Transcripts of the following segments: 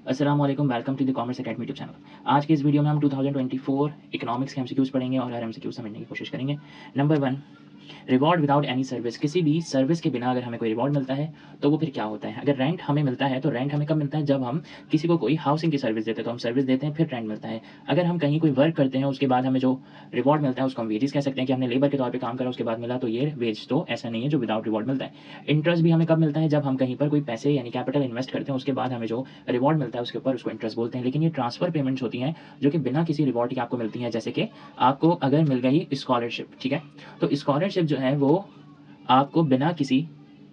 अस्सलाम वालेकुम, welcome to the commerce academy YouTube channel. आज के इस वीडियो में हम 2024 इकोनॉमिक्स के एमसीक्यूज पढ़ेंगे और हर एमसीक्यू समझने की कोशिश करेंगे। Number 1, reward without any service. किसी भी सर्विस के बिना अगर हमें कोई रिवॉर्ड मिलता है तो वो फिर क्या होता है। अगर रेंट हमें मिलता है तो रेंट हमें कब मिलता है, जब हम किसी को कोई हाउसिंग की सर्विस देते हैं तो हम सर्विस देते हैं, फिर रेंट मिलता है। अगर हम कहीं कोई वर्क करते हैं उसके बाद हमें जो रिवॉर्ड मिलता है उसको हम वेजेस कह सकते हैं कि हमने लेबर के तौर पे काम करा उसके बाद मिला, तो ये वेज तो ऐसा नहीं है जो विदाउट रिवॉर्ड मिलता है। इंटरेस्ट भी हमें कब मिलता है, जब हम कहीं पर कोई पैसे यानी कैपिटल इन्वेस्ट करते हैं उसके बाद हमें जो रिवॉर्ड मिलता है उसके ऊपर उसको इंटरेस्ट बोलते हैं। लेकिन ये ट्रांसफर पेमेंट्स होती हैं जो कि बिना किसी रिवॉर्ड के आपको मिलती हैं। जैसे कि आपको अगर मिल गई स्कॉलरशिप, ठीक है, तो स्कॉलरशिप जो है वो आपको बिना किसी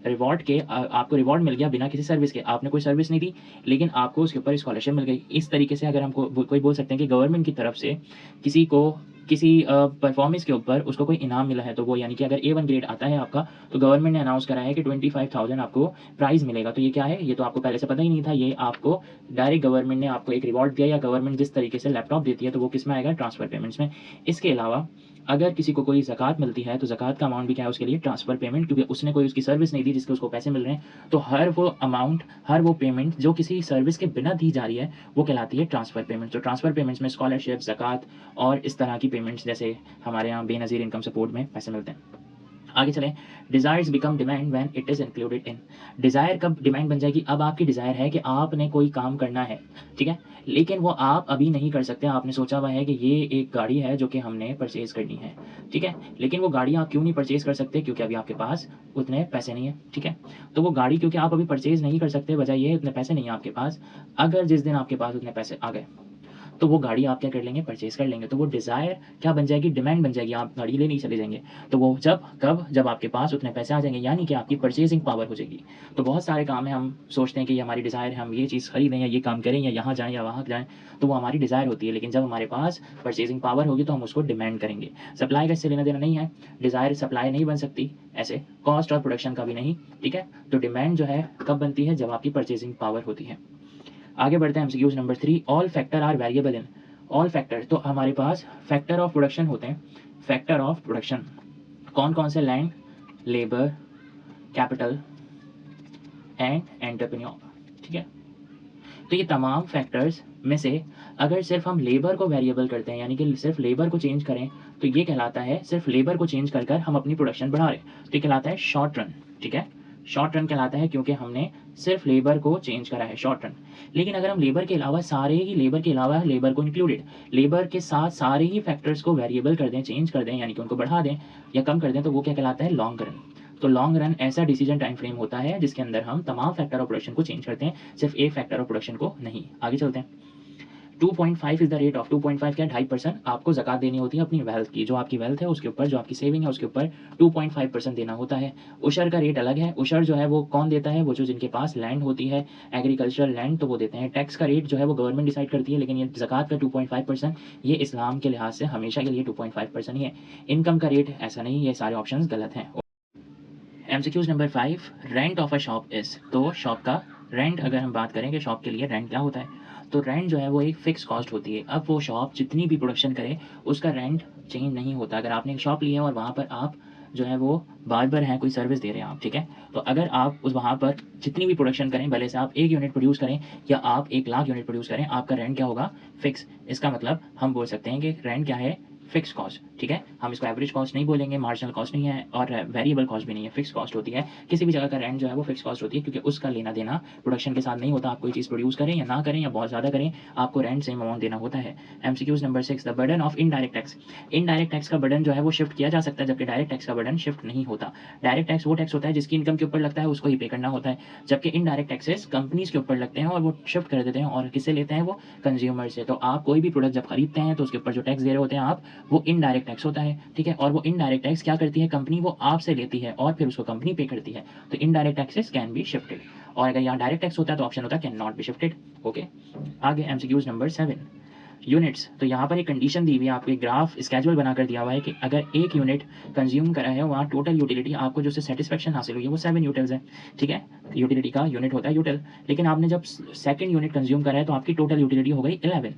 रिवॉर्ड के आपको रिवॉर्ड मिल गया बिना किसी सर्विस के। आपने कोई सर्विस नहीं दी लेकिन आपको उसके ऊपर स्कॉलरशिप मिल गई। इस तरीके से अगर हमको कोई बोल सकते हैं कि गवर्नमेंट की तरफ से किसी को किसी परफॉर्मेंस के ऊपर उसको कोई इनाम मिला है, तो वो यानी कि अगर A1 ग्रेड आता है आपका तो गवर्नमेंट ने अनाउंस करा है कि 25,000 आपको प्राइज़ मिलेगा। तो ये क्या है, ये तो आपको पहले से पता ही नहीं था, ये आपको डायरेक्ट गवर्नमेंट ने आपको एक रिवॉर्ड दिया। या गवर्नमेंट जिस तरीके से लैपटॉप देती है तो वो किस में आएगा, ट्रांसफर पेमेंट्स में। इसके अलावा अगर किसी को कोई ज़कात मिलती है तो ज़कात का अमाउंट भी क्या है उसके लिए, ट्रांसफ़र पेमेंट, क्योंकि उसने कोई उसकी सर्विस नहीं दी जिसके उसको पैसे मिल रहे हैं। तो हर वो अमाउंट, हर वो पेमेंट जो किसी सर्विस के बिना दी जा रही है वो कहलाती है ट्रांसफ़र पेमेंट। तो ट्रांसफ़र पेमेंट्स में स्कॉलरशिप, ज़कात और इस तरह की पेमेंट्स जैसे हमारे यहाँ बेनज़ीर इनकम सपोर्ट में पैसे मिलते हैं। आगे चलें, desires become demand when it is included in. Desire कब डिमांड बन जाएगी, अब आपकी डिज़ायर है कि आपने कोई काम करना है, ठीक है, लेकिन वो आप अभी नहीं कर सकते। आपने सोचा हुआ है कि ये एक गाड़ी है जो कि हमने परचेज़ करनी है, ठीक है, लेकिन वो गाड़ी आप क्यों नहीं परचेज़ कर सकते, क्योंकि अभी आपके पास उतने पैसे नहीं है, ठीक है। तो वो गाड़ी क्योंकि आप अभी परचेज़ नहीं कर सकते, वजह ये है उतने पैसे नहीं है आपके पास। अगर जिस दिन आपके पास उतने पैसे आ गए तो वो गाड़ी आप क्या कर लेंगे, परचेज़ कर लेंगे। तो वो डिज़ायर क्या बन जाएगी, डिमांड बन जाएगी, आप गाड़ी लेने ही चले जाएंगे। तो वो जब कब, जब आपके पास उतने पैसे आ जाएंगे, यानी कि आपकी परचेजिंग पावर हो जाएगी। तो बहुत सारे काम है, हम सोचते हैं कि ये हमारी डिज़ायर है, हम ये चीज़ खरीदें या ये काम करें या यहाँ जाएँ या वहाँ जाएँ, तो वो हमारी डिज़ायर होती है। लेकिन जब हमारे पास परचेजिंग पावर होगी तो हम उसको डिमांड करेंगे। सप्लाई का इससे लेना देना नहीं है, डिज़ायर सप्लाई नहीं बन सकती ऐसे, कॉस्ट और प्रोडक्शन का भी नहीं, ठीक है। तो डिमांड जो है कब बनती है, जब आपकी परचेजिंग पावर होती है। आगे बढ़ते हैं MCQs number 3, all factor are variable in. All factor, तो हमारे पास फैक्टर ऑफ प्रोडक्शन होते हैं। फैक्टर ऑफ प्रोडक्शन कौन कौन से, land, labour, capital and entrepreneur, ठीक है। तो ये तमाम फैक्टर्स में से अगर सिर्फ हम लेबर को वेरिएबल करते हैं यानी कि सिर्फ लेबर को चेंज करें तो ये कहलाता है, सिर्फ लेबर को चेंज कर हम अपनी प्रोडक्शन बढ़ा रहे हैं, तो ये कहलाता है शॉर्ट रन, ठीक है। शॉर्ट रन कहलाता है क्योंकि हमने सिर्फ लेबर को चेंज करा है, शॉर्ट रन। लेकिन अगर हम लेबर के अलावा सारे ही, लेबर के अलावा लेबर को इंक्लूडेड, लेबर के साथ सारे ही फैक्टर्स को वेरिएबल कर दें, चेंज कर दें, यानी कि उनको बढ़ा दें या कम कर दें, तो वो क्या कहलाता है, लॉन्ग रन। तो लॉन्ग रन ऐसा डिसीजन टाइम फ्रेम होता है जिसके अंदर हम तमाम फैक्टर ऑफ प्रोडक्शन को चेंज करते हैं, सिर्फ एक फैक्टर ऑफ प्रोडक्शन को नहीं। आगे चलते हैं। 2.5 इज द रेट ऑफ, 2.5 क्या, 2.5% आपको ज़कात देनी होती है अपनी वेल्थ की, जो आपकी वेल्थ है उसके ऊपर, जो आपकी सेविंग है उसके ऊपर 2.5% देना होता है। उशर का रेट अलग है। उशर जो है वो कौन देता है, वो जो जिनके पास लैंड होती है, एग्रीकल्चरल लैंड, तो वो देते हैं। टैक्स का रेट जो है वो गवर्नमेंट डिसाइड करती है, लेकिन ये ज़कात का 2.5% ये इस्लाम के लिहाज से हमेशा के लिए 2.5% ही है। इनकम का रेट ऐसा नहीं, ये सारे ऑप्शन गलत हैं। MCQs number 5, rent of a shop is. तो शॉप का रेंट अगर हम बात करें कि शॉप के लिए रेंट क्या होता है, तो रेंट जो है वो एक फिक्स कॉस्ट होती है। अब वो शॉप जितनी भी प्रोडक्शन करे उसका रेंट चेंज नहीं होता। अगर आपने एक शॉप ली है और वहाँ पर आप जो है वो बार्बर हैं, कोई सर्विस दे रहे हैं आप, ठीक है, तो अगर आप उस वहाँ पर जितनी भी प्रोडक्शन करें, भले से आप 1 यूनिट प्रोड्यूस करें या आप 1 लाख यूनिट प्रोड्यूस करें, आपका रेंट क्या होगा, फिक्स। इसका मतलब हम बोल सकते हैं कि रेंट क्या है, फिक्स कॉस्ट, ठीक है। हम इसको एवरेज कॉस्ट नहीं बोलेंगे, मार्जिनल कॉस्ट नहीं है और वेरिएबल कॉस्ट भी नहीं है, फिक्स कॉस्ट होती है। किसी भी जगह का रेंट जो है वो फिक्स कॉस्ट होती है, क्योंकि उसका लेना देना प्रोडक्शन के साथ नहीं होता। आप कोई चीज़ प्रोड्यूस करें या ना करें या बहुत ज़्यादा करें, आपको रेंट सेम अमाउंट देना होता है। MCQs number 6, the burden of indirect tax. Indirect tax का बर्डन जो है वो शिफ्ट किया जा सकता है, जबकि डायरेक्ट टैक्स का बर्डन शिफ्ट नहीं होता। डायरेक्ट टैक्स वो टैक्स होता है जिसकी इनकम के ऊपर लगता है, उसको ही पे करना होता है, जबकि इनडायरेक्ट टैक्सेस कंपनीज के ऊपर लगते हैं और वो शिफ्ट कर देते हैं, और किससे लेते हैं, वो कंज्यूमर से। तो आप कोई भी प्रोडक्ट जब खरीदते हैं तो उसके ऊपर जो टैक्स दे रहे होते हैं आप, वो इनडायरेक्ट टैक्स होता है, ठीक है। और वो इनडायरेक्ट टैक्स क्या करती है कंपनी, वो आपसे लेती है और फिर उसको कंपनी पे करती है। तो indirect taxes can be shifted, और अगर यहाँ डायरेक्ट टैक्स होता है तो ऑप्शन होता है can not be shifted. Okay, आगे एमसीक्यूज नंबर 7, यूनिट्स। तो यहाँ पर एक कंडीशन दी हुई है, आपको एक ग्राफ स्केजुअल बनाकर दिया हुआ है कि अगर 1 यूनिट कंज्यूम करा है, वहाँ टोटल यूटिलिटी आपको जो सेटिस्फेक्शन हासिल हुई है वो 7 यूटिल्स है, ठीक है। यूटिलिटी का यूनिट होता है यूटिल, लेकिन आपने जब सेकंड यूनिट कंज्यूम करा है तो आपकी टोटल यूटिलिटी हो गई 11,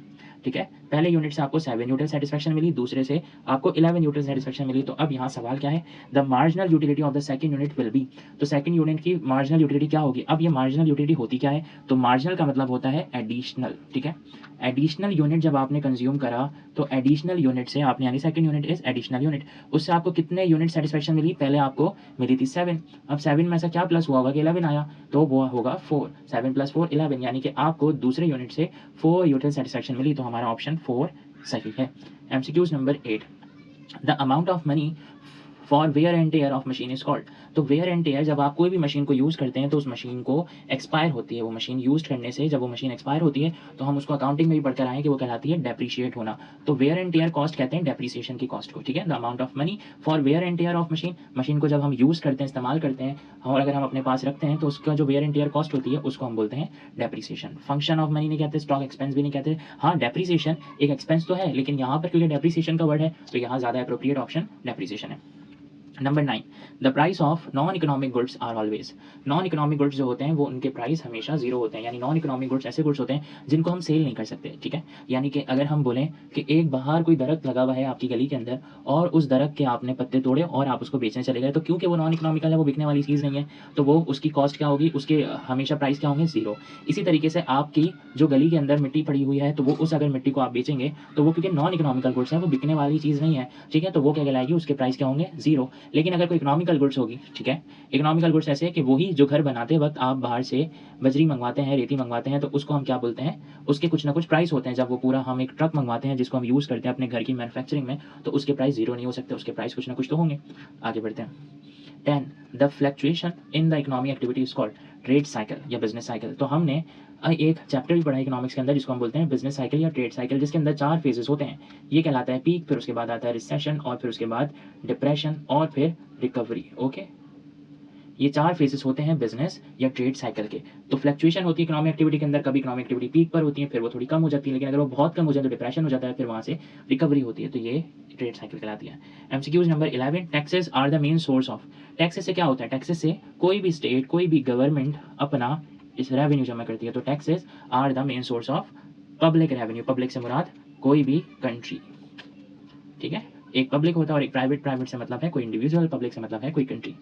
ठीक है। पहले यूनिट से आपको 7 न्यूटन सेटिस्फैक्शन मिली, दूसरे से आपको 11 न्यूटन सेटिस्फैक्शन मिली। तो अब यहाँ सवाल क्या है, the marginal utility of the second unit will be, तो सेकंड यूनिट की मार्जिनल यूटिलिटी क्या होगी। अब ये मार्जिनल यूटिलिटी होती क्या है, तो मार्जिनल का मतलब होता है एडिशनल, ठीक है। एडिशनल यूनिट जब आपने कंज्यूम करा तो एडिशनल यूनिट से आपने, यानी second unit is additional unit, उससे आपको कितने यूनिट सेटिस्फैक्शन मिली, पहले आपको मिली थी 7। अब 7 में से क्या प्लस हुआ होगा कि 11 आया, तो वो होगा 4, 7 + 4 11, यानी कि आपको दूसरे यूनिट से 4 यूनिट सेटिस्फैक्शन मिली। तो हमारा ऑप्शन 4 सही है। MCQs number 8, the amount of money for wear and tear of machine is called. तो वेयर एंड टेयर, जब आप कोई भी मशीन को यूज़ करते हैं तो उस मशीन को एक्सपायर होती है, वो मशीन यूज़ करने से जब वो मशीन एक्सपायर होती है तो हम उसको अकाउंटिंग में भी पढ़कर आए कि वो कहलाती है डेप्रीशिएट होना। तो वेयर एंड टेयर कॉस्ट कहते हैं डेप्रीसिएशन की कॉस्ट को, ठीक है। The amount of money for wear and tear of machine, machine को जब हम यूज़ करते हैं, इस्तेमाल करते हैं और अगर हम अपने पास रखते हैं तो उसका जो वेयर एंड टेयर कॉस्ट होती है उसको हम बोलते हैं डेप्रीसिएशन। फंक्शन ऑफ मनी नहीं कहते, स्टॉक एक्सपेंस भी नहीं कहते। हाँ, डेप्रीसिएशन एक एक्सपेंस तो है, लेकिन यहाँ पर क्योंकि डेप्रीसिएशन का वर्ड है तो यहाँ ज़्यादा एप्रोप्रिएट ऑप्शन डेप्रीसिएशन है। Number 9, the price of non economic goods are always. Non economic goods जो होते हैं वो उनके प्राइस हमेशा जीरो होते हैं, यानी नॉन इकोनॉमिक गुड्स ऐसे गुड्स होते हैं जिनको हम सेल नहीं कर सकते, ठीक है। यानी कि अगर हम बोलें कि एक बाहर कोई दरख्त लगा हुआ है आपकी गली के अंदर और उस दरख्त के आपने पत्ते तोड़े और आप उसको बेचने चले गए, तो क्योंकि वो नॉन इकोनॉमिकल है, वो बिकने वाली चीज़ नहीं है, तो वो उसकी कॉस्ट क्या होगी, उसके हमेशा प्राइस क्या होंगे, जीरो। इसी तरीके से आपकी जो गली के अंदर मिट्टी पड़ी हुई है तो वो उस अगर मिट्टी को आप बेचेंगे तो वो क्योंकि नॉन इकोनॉमिकल गुड्स है, वो बिकने वाली चीज़ नहीं है, ठीक है, तो वो क्या कहलाएगी, उसके प्राइस क्या होंगे, जीरो। लेकिन अगर कोई इकोनॉमिकल गुड्स होगी, ठीक है, इकोनॉमिकल गुड्स ऐसे है कि वही जो घर बनाते वक्त आप बाहर से बजरी मंगवाते हैं, रेती मंगवाते हैं, तो उसको हम क्या बोलते हैं, उसके कुछ ना कुछ प्राइस होते हैं। जब वो पूरा हम एक ट्रक मंगवाते हैं जिसको हम यूज़ करते हैं अपने घर की मैन्युफैक्चरिंग में, तो उसके प्राइस जीरो नहीं हो सकते, उसके प्राइस कुछ ना कुछ तो होंगे। आगे बढ़ते हैं। 10, the fluctuation in the economic activity is called trade cycle या बिजनेस साइकिल। तो हमने एक चैप्टर भी पढ़ा है इकोनॉमिक्स के अंदर जिसको हम बोलते हैं बिजनेस साइकिल या ट्रेड साइकिल, जिसके अंदर 4 फेजेस होते हैं। ये कहलाता है पीक, फिर उसके बाद आता है रिसेशन, और फिर उसके बाद डिप्रेशन, और फिर रिकवरी। ओके, ये 4 फेजेस होते हैं बिजनेस या ट्रेड साइकिल के। तो फ्लक्चुएशन होती है इकोनॉमिक एक्टिविटी के अंदर, कभी इकोनॉमिक एक्टिविटी पीक पर होती है, फिर वो थोड़ी कम हो जाती है, लेकिन अगर वो बहुत कम हो जाए तो डिप्रेशन हो जाता है, फिर वहाँ से रिकवरी होती है, तो ये ट्रेड साइकिल कहलाती है। MCQs number 11, taxes are the main source of. Taxes से क्या होता है, टैक्सेस से कोई भी स्टेट, कोई भी गवर्नमेंट अपना इस रेवेन्यू जमा करती है। तो taxes are the main source of public revenue. Public से मुराद कोई भी कंट्री, ठीक है, एक पब्लिक होता है और एक प्राइवेट। प्राइवेट से मतलब है कोई इंडिविजुअल, पब्लिक से मतलब है कोई country.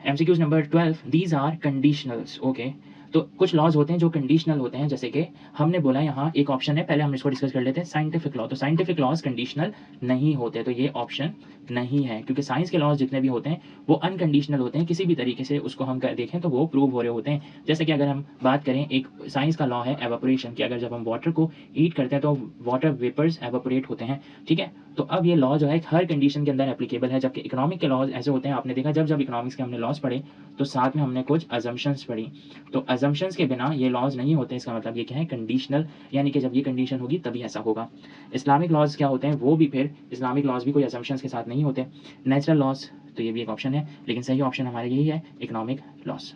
MCQs number 12, these are conditionals. Okay, तो कुछ लॉज होते हैं जो कंडीशनल होते हैं, जैसे कि हमने बोला यहाँ एक ऑप्शन है, पहले हम इसको डिस्कस कर लेते हैं, साइंटिफिक लॉ। तो साइंटिफिक लॉज कंडीशनल नहीं होते, तो ये ऑप्शन नहीं है, क्योंकि साइंस के लॉज जितने भी होते हैं वो अनकंडीशनल होते हैं, किसी भी तरीके से उसको हम देखें तो वो प्रूव हो रहे होते हैं। जैसे कि अगर हम बात करें, एक साइंस का लॉ है एवापोरेशन की, अगर जब हम वाटर को हीट करते हैं तो वाटर वेपर्स एवापोरेट होते हैं, ठीक है। तो अब ये लॉ जो है हर कंडीशन के अंदर एप्लीकेबल है, जबकि इकोनॉमिक के लॉज ऐसे होते हैं, आपने देखा जब इकोनॉमिक्स के हमने लॉज पढ़े तो साथ में हमने कुछ अजम्पशंस पढ़ी, तो अजम्पशंस के बिना ये लॉज नहीं होते। इसका मतलब ये क्या है, कंडीशनल, यानी कि जब ये कंडीशन होगी तभी ऐसा होगा। इस्लामिक लॉज क्या होते हैं, वो भी फिर इस्लामिक लॉज भी कोई अजम्पशंस के साथ नहीं होते। नेचुरल लॉज, तो ये भी एक ऑप्शन है, लेकिन सही ऑप्शन हमारे यही है, economic laws.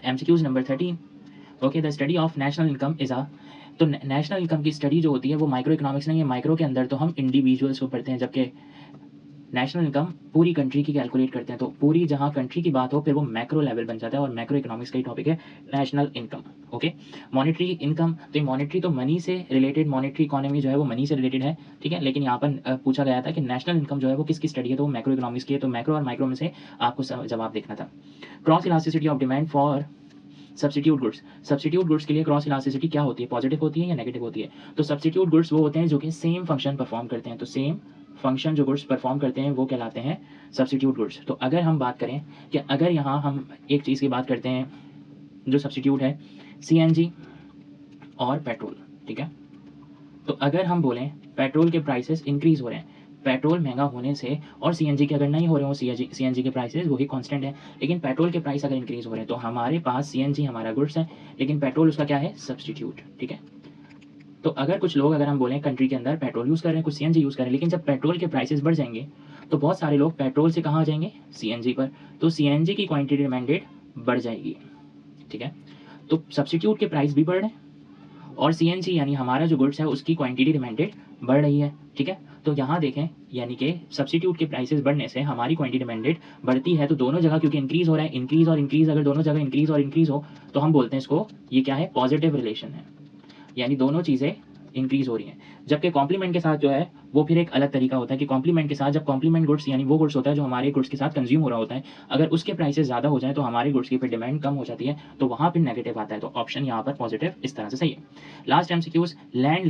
MCQs number 13, okay, the study of national income is a. तो नेशनल इनकम की स्टडी जो होती है वो माइक्रो इकोनॉमिक्स नहीं है। माइक्रो के अंदर तो हम इंडिविजुअल्स को पढ़ते हैं, जबकि नेशनल इनकम पूरी कंट्री की कैलकुलेट करते हैं। तो पूरी जहाँ कंट्री की बात हो फिर वो मैक्रो लेवल बन जाता है, और मैक्रो इकोनॉमिक्स का ही टॉपिक है national income. Okay, monetary income, तो ये मॉनेटरी तो मनी से रिलेटेड, मॉनेटरी इकोनॉमी जो है वो मनी से रिलेटेड है, ठीक है, लेकिन यहाँ पर पूछा गया था कि नेशनल इनकम जो है वो किसकी स्टडी है, तो वो मैक्रो इकोनॉमिक्स की है। तो मैक्रो और माइक्रो में से आपको जवाब देखना था। Cross elasticity of demand for substitute goods. Substitute goods के लिए क्रॉस इलास्टिसिटी क्या होती है, पॉजिटिव होती है या नेगेटिव होती है। तो सब्स्टिट्यूट गुड्स वो होते हैं जो कि सेम फंक्शन परफॉर्म करते हैं, तो सेम फंक्शन जो गुड्स परफॉर्म करते हैं वो कहलाते हैं सब्स्टिट्यूट गुड्स। तो अगर हम बात करें कि अगर यहाँ हम एक चीज़ की बात करते हैं जो सब्स्टिट्यूट है, सीएनजी और पेट्रोल, ठीक है, तो अगर हम बोलें पेट्रोल के प्राइसेस इंक्रीज हो रहे हैं, पेट्रोल महंगा होने से, और सीएनजी के अगर नहीं हो रहे हो, सीएनजी के प्राइसेस वही कांस्टेंट है, लेकिन पेट्रोल के प्राइस अगर इंक्रीज हो रहे हैं, तो हमारे पास सीएनजी हमारा गुड्स है लेकिन पेट्रोल उसका क्या है, सब्स्टिट्यूट, ठीक है। तो अगर कुछ लोग, अगर हम बोलें कंट्री के अंदर पेट्रोल यूज़ कर रहे हैं, कुछ सीएनजी यूज़ कर रहे हैं, लेकिन जब पेट्रोल के प्राइसेस बढ़ जाएंगे तो बहुत सारे लोग पेट्रोल से कहाँ आ जाएंगे, सीएनजी पर, तो सीएनजी की क्वांटिटी डिमांडेड बढ़ जाएगी, ठीक है। तो सब्स्टिट्यूट के प्राइस भी बढ़ रहे हैं और सीएनजी यानी हमारा जो गुड्स है उसकी क्वांटिटी डिमांडेड बढ़ रही है, ठीक है। तो यहाँ देखें, यानी कि सब्स्टिट्यूट के प्राइसेस बढ़ने से हमारी क्वांटिटी डिमांडेड बढ़ती है, तो दोनों जगह क्योंकि इंक्रीज हो रहा है, इंक्रीज और इंक्रीज, अगर दोनों जगह इंक्रीज और इंक्रीज हो तो हम बोलते हैं इसको, ये क्या है, पॉजिटिव रिलेशन है, यानी दोनों चीज़ें इंक्रीज हो रही हैं। जबकि कॉम्प्लीमेंट के साथ जो है वो फिर एक अलग तरीका होता है कि कॉम्प्लीमेंट के साथ जब कॉम्प्लीमेंट गुड्स यानी वो गुड्स होता है जो हमारे गुड्स के साथ कंज्यूम हो रहा होता है, अगर उसके प्राइसेस ज़्यादा हो जाए तो हमारे गुड्स की फिर डिमांड कम हो जाती है, तो वहाँ फिर नेगेटिव आता है। तो ऑप्शन यहाँ पर पॉजिटिव इस तरह से सही है। Last MCQs, land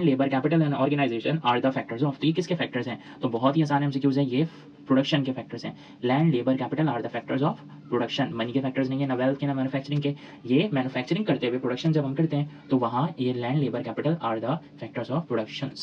labour capital and organisation are the factors of, तो ये किसके फैक्टर्स हैं? तो बहुत ही आसान एमसीक्यूज है, ये प्रोडक्शन के फैक्टर्स हैं। Land labour capital R the factors of production, money के फैक्टर्स नहीं है, ना वेल्थ के ना मैन्युफैक्चरिंग के। ये मैन्युफैक्चरिंग करते हुए प्रोडक्शन जब हम करते हैं तो वहाँ ये land labour capital R the factors of production.